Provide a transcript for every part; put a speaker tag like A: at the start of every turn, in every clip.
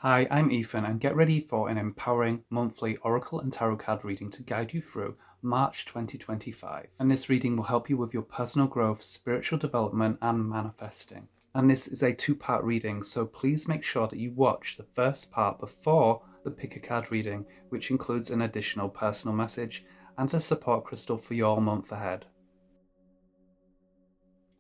A: Hi, I'm Ethan, and get ready for an empowering monthly Oracle and Tarot card reading to guide you through March 2025. And this reading will help you with your personal growth, spiritual development, and manifesting. And this is a two-part reading, so please make sure that you watch the first part before the pick a card reading, which includes an additional personal message and a support crystal for your month ahead.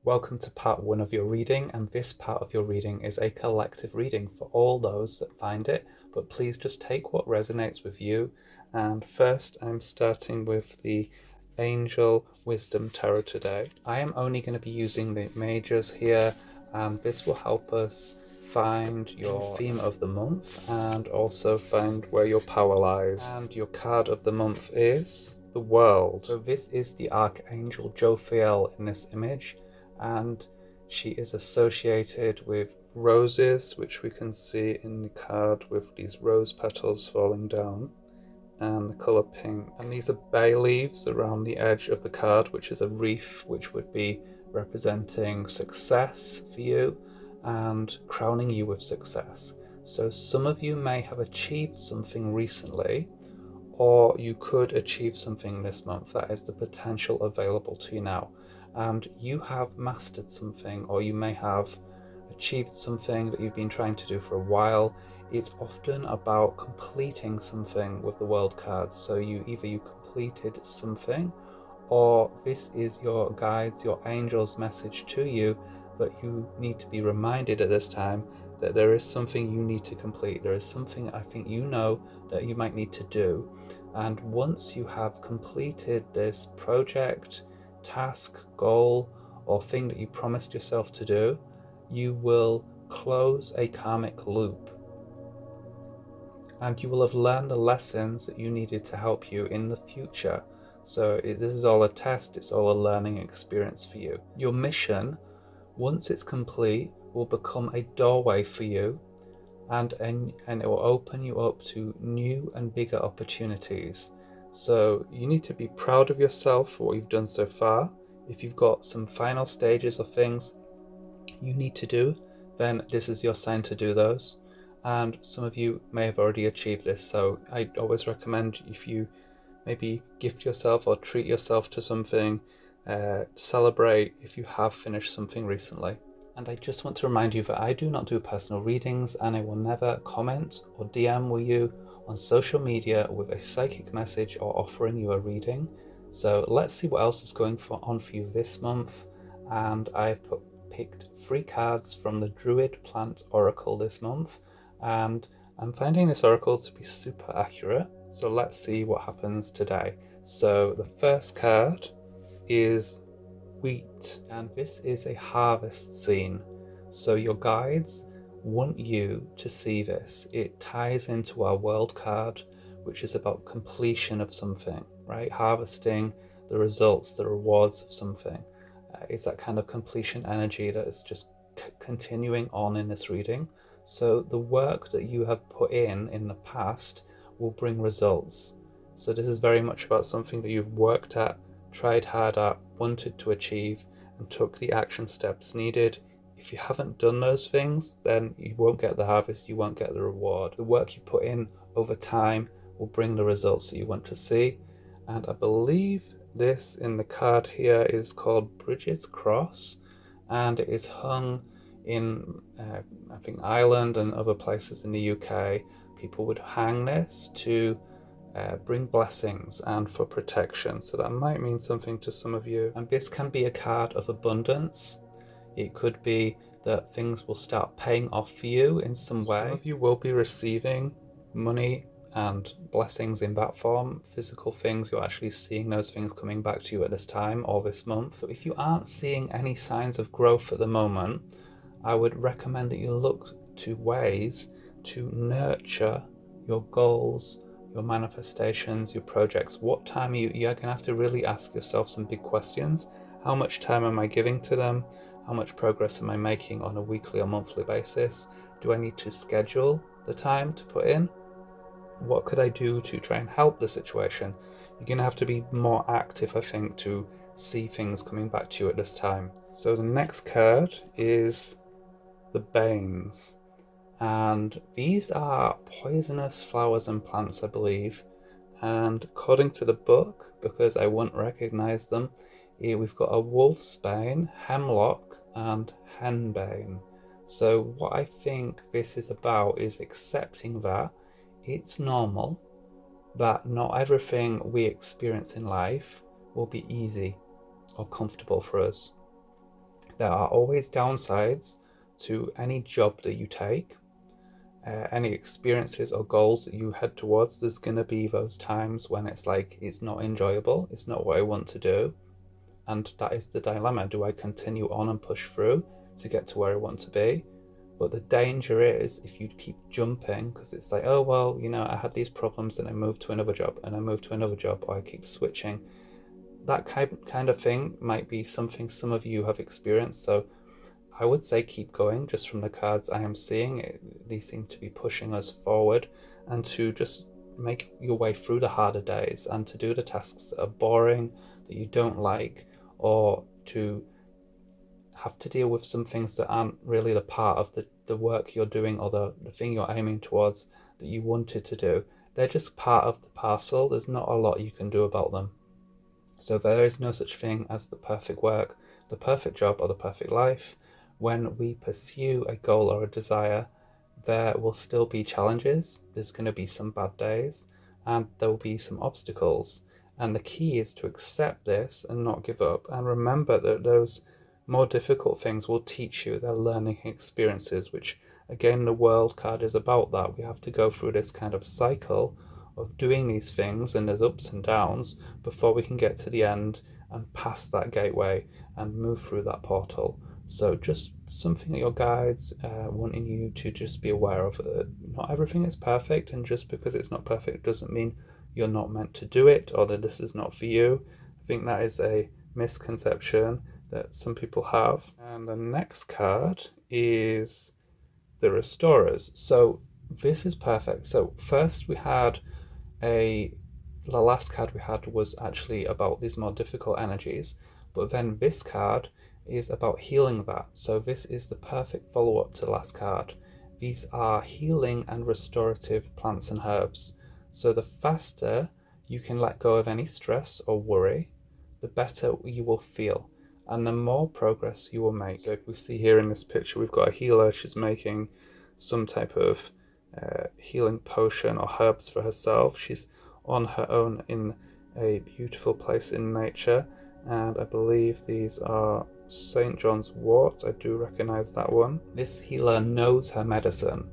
A: Welcome to part one of your reading, and this part of your reading is a collective reading for all those that find it, but please just take what resonates with you. And first I'm starting with the Angel Wisdom Tarot today. I am only going to be using the majors here, and this will help us find your theme of the month and also find where your power lies. And your card of the month is the World. So this is the Archangel Jophiel in this image, and she is associated with roses, which we can see in the card with these rose petals falling down, and the colour pink. And these are bay leaves around the edge of the card, which is a wreath, which would be representing success for you and crowning you with success. So some of you may have achieved something recently, or you could achieve something this month. That is the potential available to you now. And you have mastered something, or you may have achieved something that you've been trying to do for a while. It's often about completing something with the World cards. So either you completed something, or this is your guides, your angels' message to you that you need to be reminded at this time that there is something you need to complete. There is something I think you know that you might need to do. And once you have completed this project, task, goal, or thing that you promised yourself to do, you will close a karmic loop. And you will have learned the lessons that you needed to help you in the future. So this is all a test, it's all a learning experience for you. Your mission, once it's complete, will become a doorway for you, and it will open you up to new and bigger opportunities. So you need to be proud of yourself for what you've done so far. If you've got some final stages or things you need to do, then this is your sign to do those. And some of you may have already achieved this, so I always recommend, if you maybe gift yourself or treat yourself to something, celebrate if you have finished something recently. And I just want to remind you that I do not do personal readings, and I will never comment or DM with you on social media with a psychic message or offering you a reading. So let's see what else is going on for you this month. And I've picked 3 cards from the Druid plant oracle this month, and I'm finding this oracle to be super accurate. So let's see what happens today. So the first card is Wheat, and this is a harvest scene. So your guides want you to see this. It ties into our World card, which is about completion of something, right? Harvesting the results, the rewards of something. It's that kind of completion energy that is just continuing on in this reading. So the work that you have put in the past will bring results. So this is very much about something that you've worked at, tried hard at, wanted to achieve, and took the action steps needed. If you haven't done those things, then you won't get the harvest, you won't get the reward. The work you put in over time will bring the results that you want to see. And I believe this in the card here is called Bridget's Cross, and it is hung in I think Ireland and other places in the UK. People would hang this to bring blessings and for protection. So that might mean something to some of you. And this can be a card of abundance. It could be that things will start paying off for you in some way. Some of you will be receiving money and blessings in that form, physical things. You're actually seeing those things coming back to you at this time or this month. So if you aren't seeing any signs of growth at the moment, I would recommend that you look to ways to nurture your goals, your manifestations, your projects. What time are you're going to have to really ask yourself some big questions. How much time am I giving to them? How much progress am I making on a weekly or monthly basis? Do I need to schedule the time to put in? What could I do to try and help the situation? You're going to have to be more active, I think, to see things coming back to you at this time. So the next card is the Banes. And these are poisonous flowers and plants, I believe. And according to the book, because I wouldn't recognize them, we've got a wolfsbane, hemlock, and henbane. So what I think this is about is accepting that it's normal, that not everything we experience in life will be easy or comfortable for us. There are always downsides to any job that you take, any experiences or goals that you head towards. There's going to be those times when it's like, it's not enjoyable, it's not what I want to do. And that is the dilemma. Do I continue on and push through to get to where I want to be? But the danger is if you keep jumping, because it's like, oh, well, I had these problems and I moved to another job and I moved to another job, or I keep switching. That kind of thing might be something some of you have experienced. So I would say keep going. Just from the cards I am seeing, these seem to be pushing us forward, and to just make your way through the harder days and to do the tasks that are boring, that you don't like, or to have to deal with some things that aren't really the part of the work you're doing, or the thing you're aiming towards that you wanted to do. They're just part of the parcel. There's not a lot you can do about them. So there is no such thing as the perfect work, the perfect job, or the perfect life. When we pursue a goal or a desire, there will still be challenges. There's going to be some bad days, and there will be some obstacles. And the key is to accept this and not give up. And remember that those more difficult things will teach you. They're learning experiences, which again, the world card is about that. We have to go through this kind of cycle of doing these things, and there's ups and downs before we can get to the end and pass that gateway and move through that portal. So just something that your guides wanting you to just be aware of. Not everything is perfect, and just because it's not perfect doesn't mean you're not meant to do it, or that this is not for you. I think that is a misconception that some people have. And the next card is the Restorers. So this is perfect. So first we had the last card we had was actually about these more difficult energies, but then this card is about healing that. So this is the perfect follow-up to the last card. These are healing and restorative plants and herbs. So the faster you can let go of any stress or worry, the better you will feel, and the more progress you will make. So if we see here in this picture, we've got a healer. She's making some type of healing potion or herbs for herself. She's on her own in a beautiful place in nature, and I believe these are St. John's wort. I do recognize that one. This healer knows her medicine,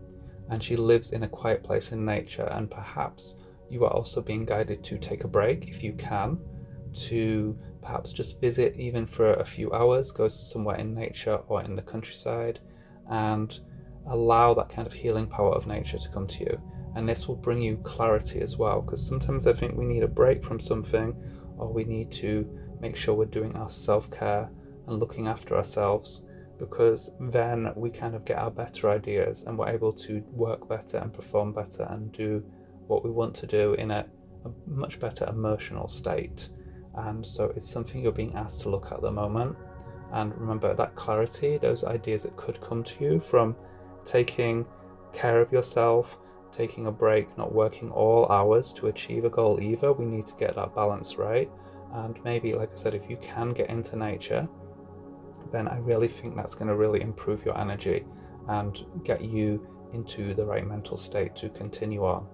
A: and she lives in a quiet place in nature. And perhaps you are also being guided to take a break, if you can, to perhaps just visit even for a few hours, go somewhere in nature or in the countryside, and allow that kind of healing power of nature to come to you. And this will bring you clarity as well, because sometimes I think we need a break from something, or we need to make sure we're doing our self-care and looking after ourselves, because then we kind of get our better ideas and we're able to work better and perform better and do what we want to do in a much better emotional state. And so it's something you're being asked to look at the moment. And remember that clarity, those ideas that could come to you from taking care of yourself, taking a break, not working all hours to achieve a goal either. We need to get that balance right. And maybe, like I said, if you can get into nature, then I really think that's going to really improve your energy and get you into the right mental state to continue on.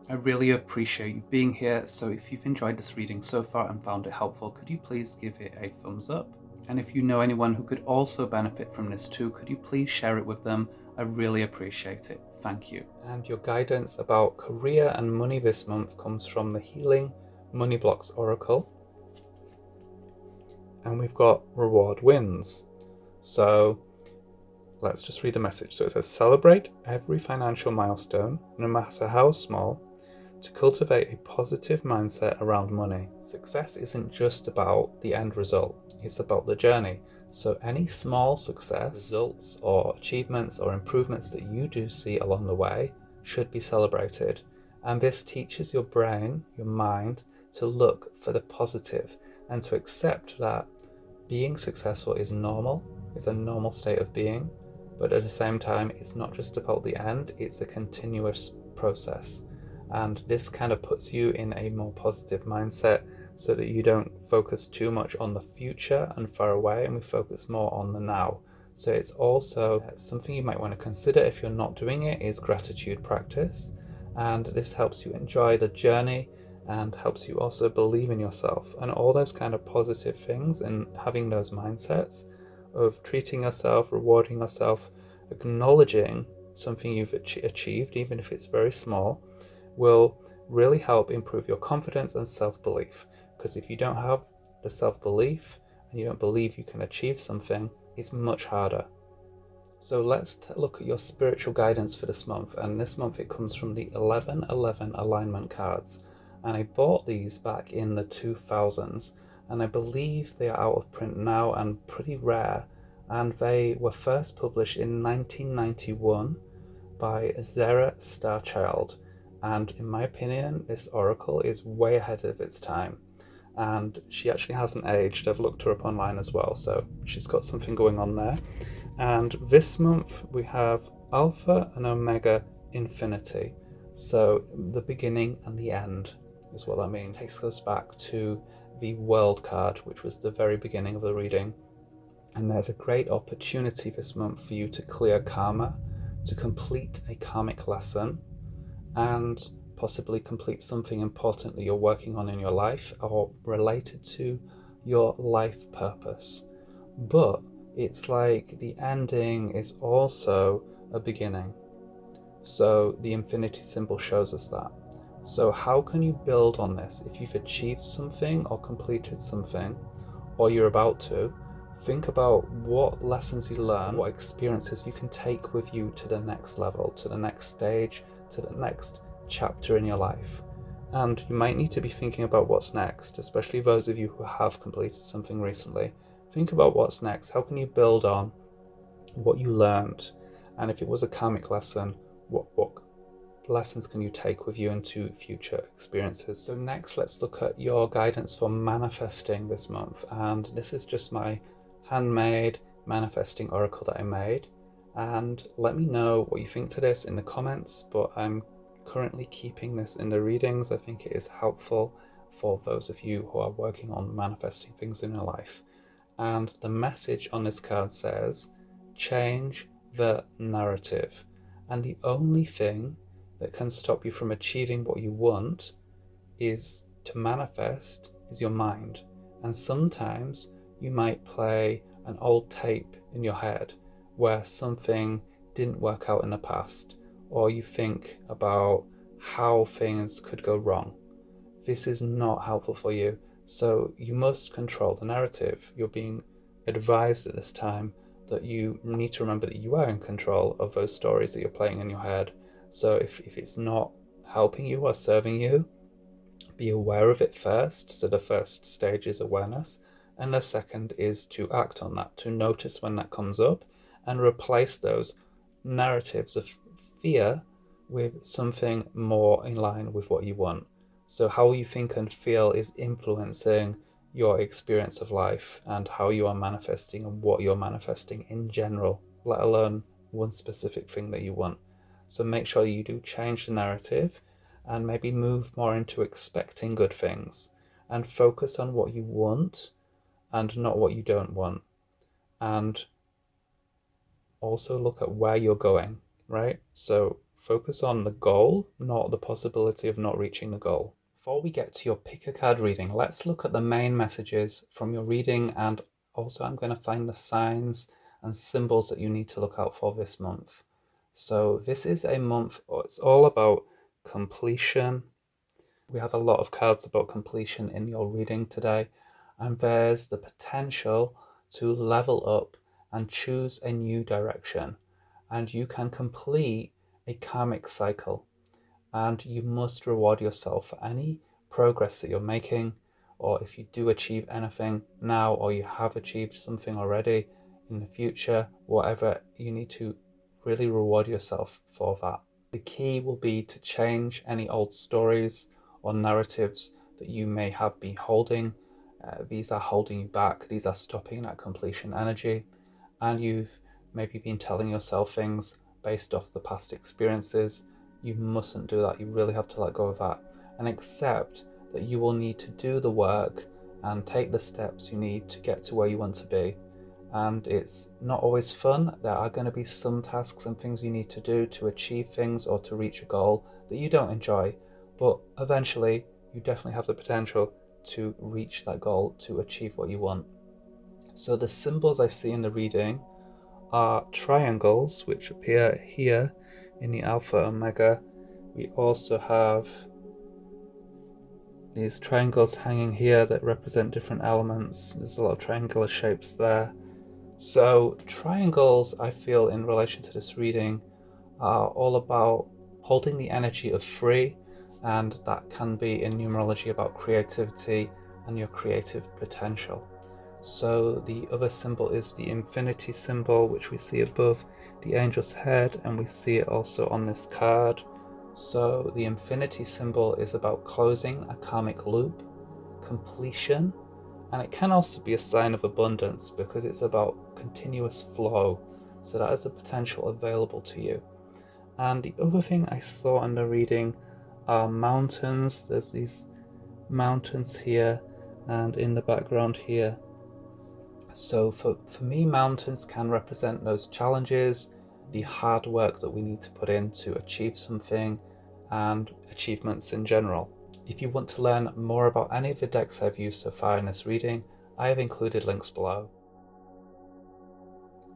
A: I really appreciate you being here. So if you've enjoyed this reading so far and found it helpful, could you please give it a thumbs up? And if you know anyone who could also benefit from this too, could you please share it with them? I really appreciate it. Thank you. And your guidance about career and money this month comes from the Healing Money Blocks Oracle. And we've got reward wins. So let's just read the message. So it says, celebrate every financial milestone, no matter how small, to cultivate a positive mindset around money. Success isn't just about the end result, it's about the journey. So any small success, results, or achievements or improvements that you do see along the way should be celebrated. And this teaches your brain, your mind, to look for the positive and to accept that being successful is normal, it's a normal state of being, but at the same time, it's not just about the end, it's a continuous process. And this kind of puts you in a more positive mindset so that you don't focus too much on the future and far away, and we focus more on the now. So it's also something you might want to consider if you're not doing it is gratitude practice. And this helps you enjoy the journey and helps you also believe in yourself and all those kind of positive things, and having those mindsets of treating yourself, rewarding yourself, acknowledging something you've achieved, even if it's very small, will really help improve your confidence and self-belief. Because if you don't have the self-belief and you don't believe you can achieve something, it's much harder. So let's look at your spiritual guidance for this month. And this month it comes from the 1111 alignment cards. And I bought these back in the 2000s, and I believe they are out of print now and pretty rare. And they were first published in 1991 by Zara Starchild. And in my opinion, this oracle is way ahead of its time. And she actually hasn't aged. I've looked her up online as well, so she's got something going on there. And this month we have Alpha and Omega Infinity. So the beginning and the end is what that means. It takes us back to the World card, which was the very beginning of the reading. And there's a great opportunity this month for you to clear karma, to complete a karmic lesson, and possibly complete something important that you're working on in your life or related to your life purpose. But it's like the ending is also a beginning. So the infinity symbol shows us that. So how can you build on this? If you've achieved something or completed something, or you're about to, think about what lessons you learn, what experiences you can take with you to the next level, to the next stage, to the next chapter in your life. And you might need to be thinking about what's next, especially those of you who have completed something recently. Think about what's next. How can you build on what you learned? And if it was a karmic lesson, what lessons can you take with you into future experiences? So next, let's look at your guidance for manifesting this month. And this is just my handmade manifesting oracle that I made. And let me know what you think to this in the comments, but I'm currently keeping this in the readings. I think it is helpful for those of you who are working on manifesting things in your life. And the message on this card says, change the narrative. And the only thing that can stop you from achieving what you want is to manifest is your mind. And sometimes you might play an old tape in your head where something didn't work out in the past, or you think about how things could go wrong. This is not helpful for you. So you must control the narrative. You're being advised at this time that you need to remember that you are in control of those stories that you're playing in your head. So if it's not helping you or serving you, be aware of it first. So the first stage is awareness. And the second is to act on that, to notice when that comes up and replace those narratives of fear with something more in line with what you want. So how you think and feel is influencing your experience of life and how you are manifesting and what you're manifesting in general, let alone one specific thing that you want. So make sure you do change the narrative and maybe move more into expecting good things and focus on what you want and not what you don't want. And also look at where you're going, right? So focus on the goal, not the possibility of not reaching the goal. Before we get to your pick a card reading, let's look at the main messages from your reading, and also I'm going to find the signs and symbols that you need to look out for this month. So this is a month, it's all about completion. We have a lot of cards about completion in your reading today, and there's the potential to level up and choose a new direction, and you can complete a karmic cycle, and you must reward yourself for any progress that you're making, or if you do achieve anything now, or you have achieved something already in the future, whatever, you need to really reward yourself for that. The key will be to change any old stories or narratives that you may have been holding. These are holding you back. These are stopping that completion energy. And you've maybe been telling yourself things based off the past experiences. You mustn't do that. You really have to let go of that and accept that you will need to do the work and take the steps you need to get to where you want to be. And it's not always fun. There are going to be some tasks and things you need to do to achieve things or to reach a goal that you don't enjoy, but eventually you definitely have the potential to reach that goal, to achieve what you want. So the symbols I see in the reading are triangles, which appear here in the Alpha Omega. We also have these triangles hanging here that represent different elements. There's a lot of triangular shapes there. So triangles, I feel, in relation to this reading, are all about holding the energy of free, and that can be in numerology about creativity and your creative potential. So the other symbol is the infinity symbol, which we see above the angel's head, and we see it also on this card. So the infinity symbol is about closing a karmic loop, completion, and it can also be a sign of abundance because it's about continuous flow. So that is the potential available to you. And the other thing I saw in the reading are mountains. There's these mountains here and in the background here. So for me, mountains can represent those challenges, the hard work that we need to put in to achieve something, and achievements in general. If you want to learn more about any of the decks I've used so far in this reading, I have included links below.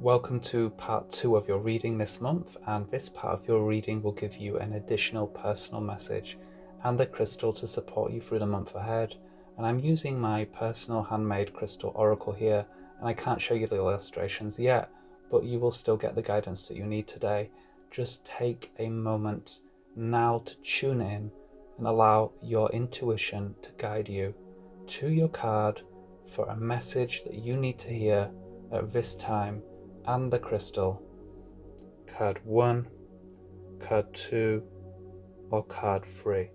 A: Welcome to part 2 of your reading this month, and this part of your reading will give you an additional personal message and a crystal to support you through the month ahead. And I'm using my personal handmade crystal oracle here, and I can't show you the illustrations yet, but you will still get the guidance that you need today. Just take a moment now to tune in and allow your intuition to guide you to your card for a message that you need to hear at this time, and the crystal. Card 1, card 2, or card 3.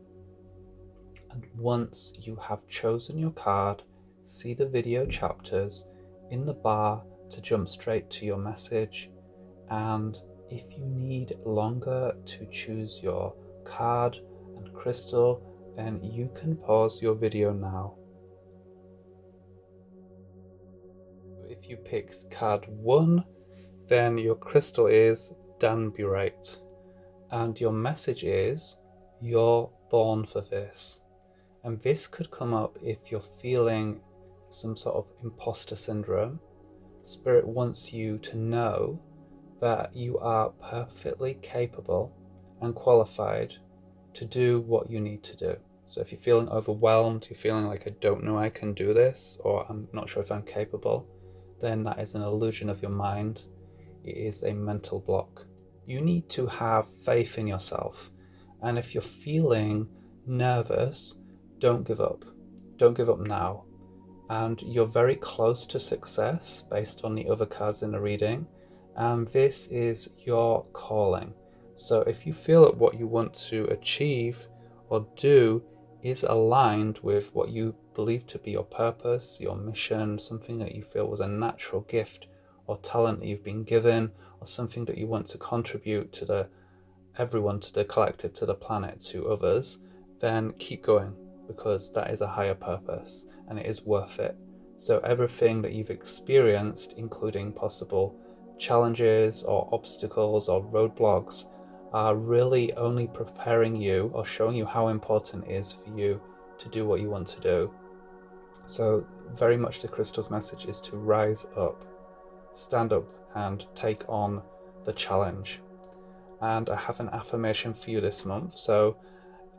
A: And once you have chosen your card, see the video chapters in the bar to jump straight to your message. And if you need longer to choose your card and crystal, then you can pause your video now. If you picked card 1, then your crystal is Danburite, and your message is, you're born for this. And this could come up if you're feeling some sort of imposter syndrome. Spirit wants you to know that you are perfectly capable and qualified to do what you need to do. So if you're feeling overwhelmed, you're feeling like, I don't know I can do this, or I'm not sure if I'm capable, then that is an illusion of your mind. It is a mental block. You need to have faith in yourself. And if you're feeling nervous, don't give up. Don't give up now. And you're very close to success based on the other cards in the reading. And this is your calling. So if you feel that what you want to achieve or do is aligned with what you believe to be your purpose, your mission, something that you feel was a natural gift or talent that you've been given, or something that you want to contribute to everyone, to the collective, to the planet, to others, then keep going, because that is a higher purpose and it is worth it. So everything that you've experienced, including possible challenges or obstacles or roadblocks, are really only preparing you or showing you how important it is for you to do what you want to do. So very much the crystal's message is to rise up, stand up and take on the challenge. And I have an affirmation for you this month. So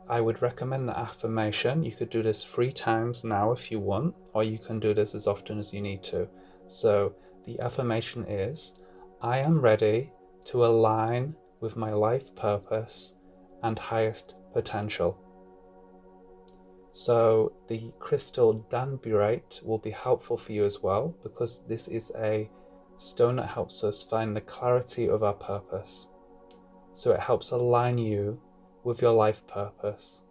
A: I would recommend the affirmation. You could do this 3 times now if you want, or you can do this as often as you need to. So the affirmation is, I am ready to align with my life purpose and highest potential. So the crystal Danburite will be helpful for you as well, because this is a stone that helps us find the clarity of our purpose. So it helps align you with your life purpose,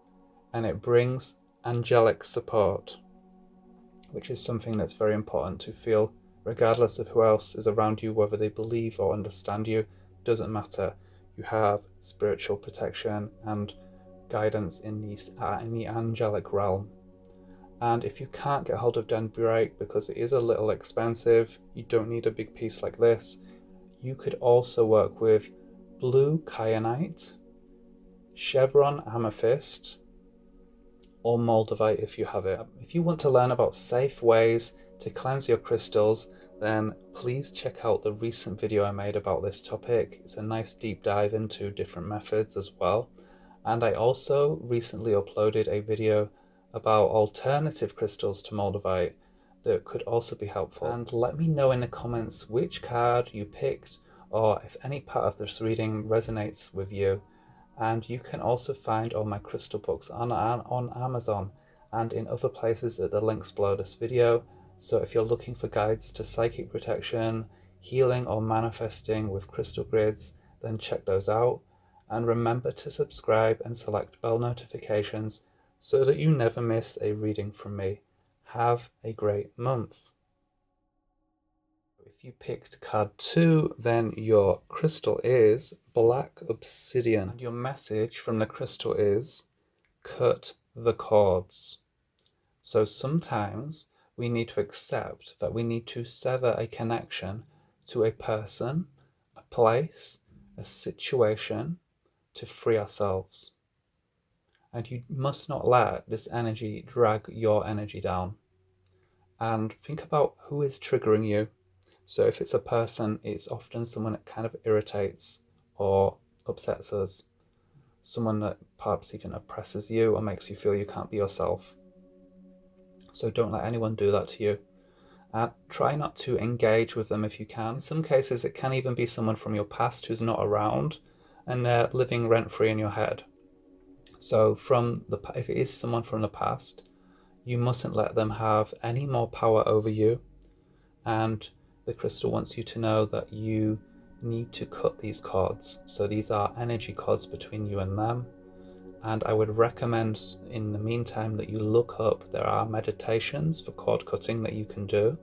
A: and it brings angelic support, which is something that's very important to feel regardless of who else is around you, whether they believe or understand you, doesn't matter. You have spiritual protection and guidance in the angelic realm. And if you can't get hold of dendrite because it is a little expensive, you don't need a big piece like this, you could also work with blue kyanite, chevron amethyst, or moldavite if you have it. If you want to learn about safe ways to cleanse your crystals, then please check out the recent video I made about this topic. It's a nice deep dive into different methods as well. And I also recently uploaded a video about alternative crystals to moldavite that could also be helpful. And let me know in the comments which card you picked, or if any part of this reading resonates with you. And you can also find all my crystal books on Amazon and in other places at the links below this video. So if you're looking for guides to psychic protection, healing, or manifesting with crystal grids, then check those out. And remember to subscribe and select bell notifications so that you never miss a reading from me. Have a great month. If you picked card 2, then your crystal is black obsidian. And your message from the crystal is cut the cords. So sometimes we need to accept that we need to sever a connection to a person, a place, a situation to free ourselves. And you must not let this energy drag your energy down. And think about who is triggering you. So if it's a person, it's often someone that kind of irritates or upsets us. Someone that perhaps even oppresses you or makes you feel you can't be yourself. So don't let anyone do that to you. And try not to engage with them if you can. In some cases, it can even be someone from your past who's not around and they're living rent-free in your head. So if it is someone from the past, you mustn't let them have any more power over you. And the crystal wants you to know that you need to cut these cords. So these are energy cords between you and them. And I would recommend in the meantime that you look up, there are meditations for cord cutting that you can do,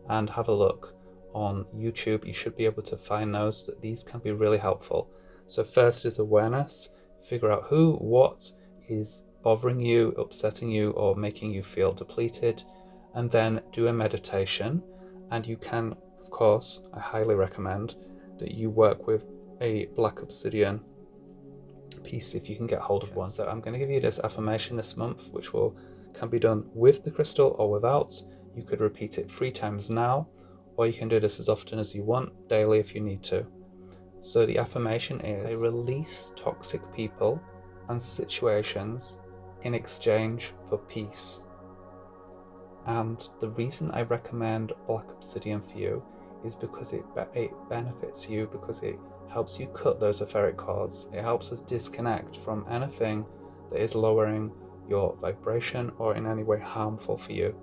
A: and have a look on YouTube. You should be able to find those. That these can be really helpful. So first is awareness. Figure out who, what is bothering you, upsetting you, or making you feel depleted, and then do a meditation. And you can, of course, I highly recommend that you work with a black obsidian piece if you can get hold of one. So I'm going to give you this affirmation this month, which can be done with the crystal or without. You could repeat it 3 times now, or you can do this as often as you want, daily if you need to. So the affirmation is, I release toxic people and situations in exchange for peace. And the reason I recommend black obsidian for you is because it benefits you, because it helps you cut those etheric cords. It helps us disconnect from anything that is lowering your vibration or in any way harmful for you.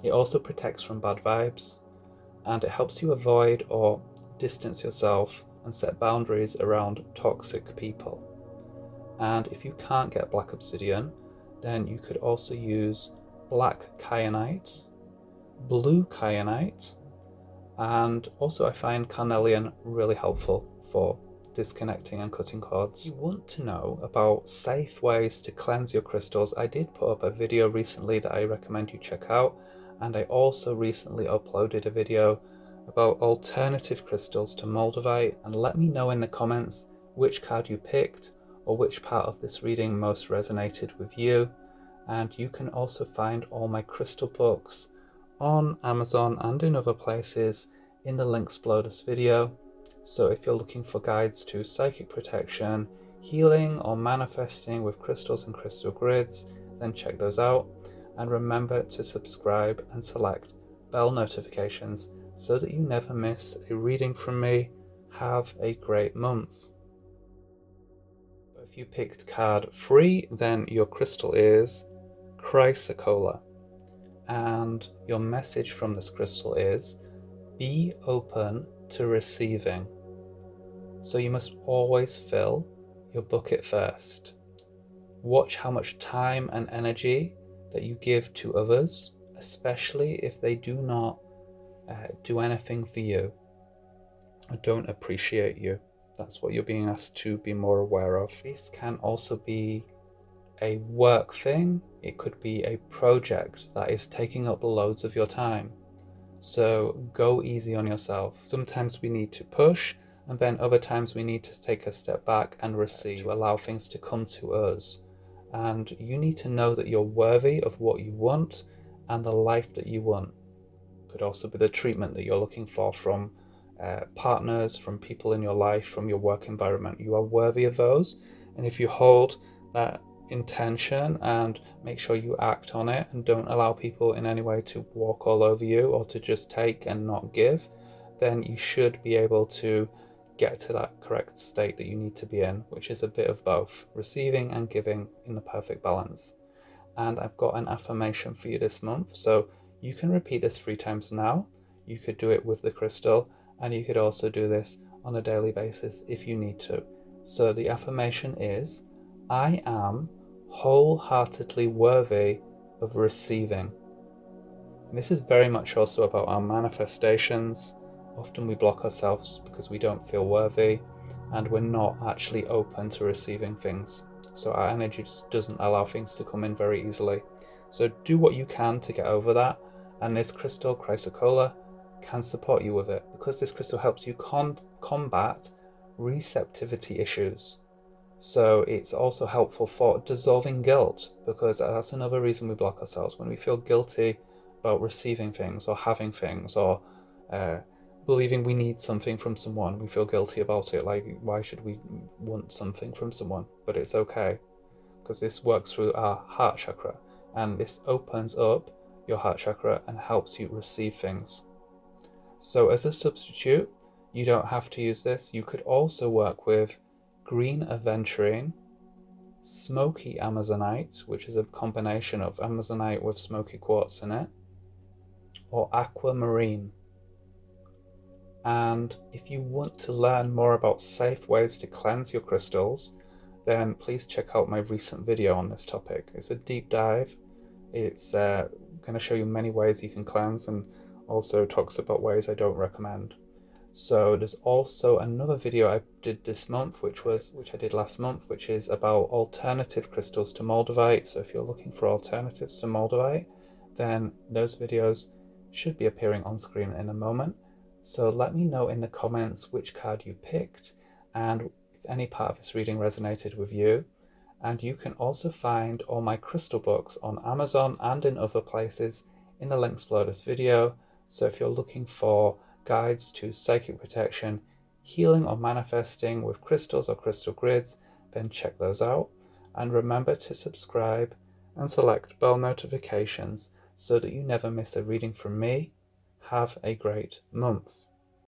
A: It also protects from bad vibes, and it helps you avoid or distance yourself and set boundaries around toxic people. And if you can't get black obsidian, then you could also use black kyanite, blue kyanite, and also I find carnelian really helpful for disconnecting and cutting cords. If you want to know about safe ways to cleanse your crystals, I did put up a video recently that I recommend you check out, and I also recently uploaded a video about alternative crystals to moldavite. And let me know in the comments which card you picked or which part of this reading most resonated with you. And you can also find all my crystal books on Amazon and in other places in the links below this video. So if you're looking for guides to psychic protection, healing, or manifesting with crystals and crystal grids, then check those out. And remember to subscribe and select bell notifications so that you never miss a reading from me. Have a great month. If you picked card 3, then your crystal is chrysocolla. And your message from this crystal is, be open to receiving. So you must always fill your bucket first. Watch how much time and energy that you give to others, especially if they do not do anything for you or don't appreciate you. That's what you're being asked to be more aware of. This can also be a work thing. It could be a project that is taking up loads of your time. So go easy on yourself. Sometimes we need to push, and then other times we need to take a step back and receive, to allow things to come to us. And you need to know that you're worthy of what you want and the life that you want. It could also be the treatment that you're looking for from partners, from people in your life, from your work environment. You are worthy of those. And if you hold that intention and make sure you act on it and don't allow people in any way to walk all over you or to just take and not give, then you should be able to get to that correct state that you need to be in, which is a bit of both, receiving and giving in the perfect balance. And I've got an affirmation for you this month, so you can repeat this 3 times now. You could do it with the crystal, and you could also do this on a daily basis if you need to. So the affirmation is, I am wholeheartedly worthy of receiving. And this is very much also about our manifestations. Often we block ourselves because we don't feel worthy and we're not actually open to receiving things. So our energy just doesn't allow things to come in very easily. So do what you can to get over that, and this crystal, chrysocolla, can support you with it, because this crystal helps you combat receptivity issues. So it's also helpful for dissolving guilt, because that's another reason we block ourselves. When we feel guilty about receiving things or having things or believing we need something from someone, we feel guilty about it. Like, why should we want something from someone? But it's okay, because this works through our heart chakra, and this opens up your heart chakra and helps you receive things. So as a substitute, you don't have to use this. You could also work with green aventurine, smoky amazonite, which is a combination of amazonite with smoky quartz in it, or aquamarine. And if you want to learn more about safe ways to cleanse your crystals, then please check out my recent video on this topic. It's a deep dive. It's going to show you many ways you can cleanse, and also talks about ways I don't recommend. So there's also another video I did this month, which I did last month, which is about alternative crystals to MOLDAVITE. So if you're looking for alternatives to MOLDAVITE, then those videos should be appearing on screen in a moment. So let me know in the comments which card you picked and if any part of this reading resonated with you. And you can also find all my crystal books on Amazon and in other places in the links below this video. So if you're looking for guides to psychic protection, healing, or manifesting with crystals or crystal grids, then check those out. And remember to subscribe and select bell notifications so that you never miss a reading from me. Have a great month.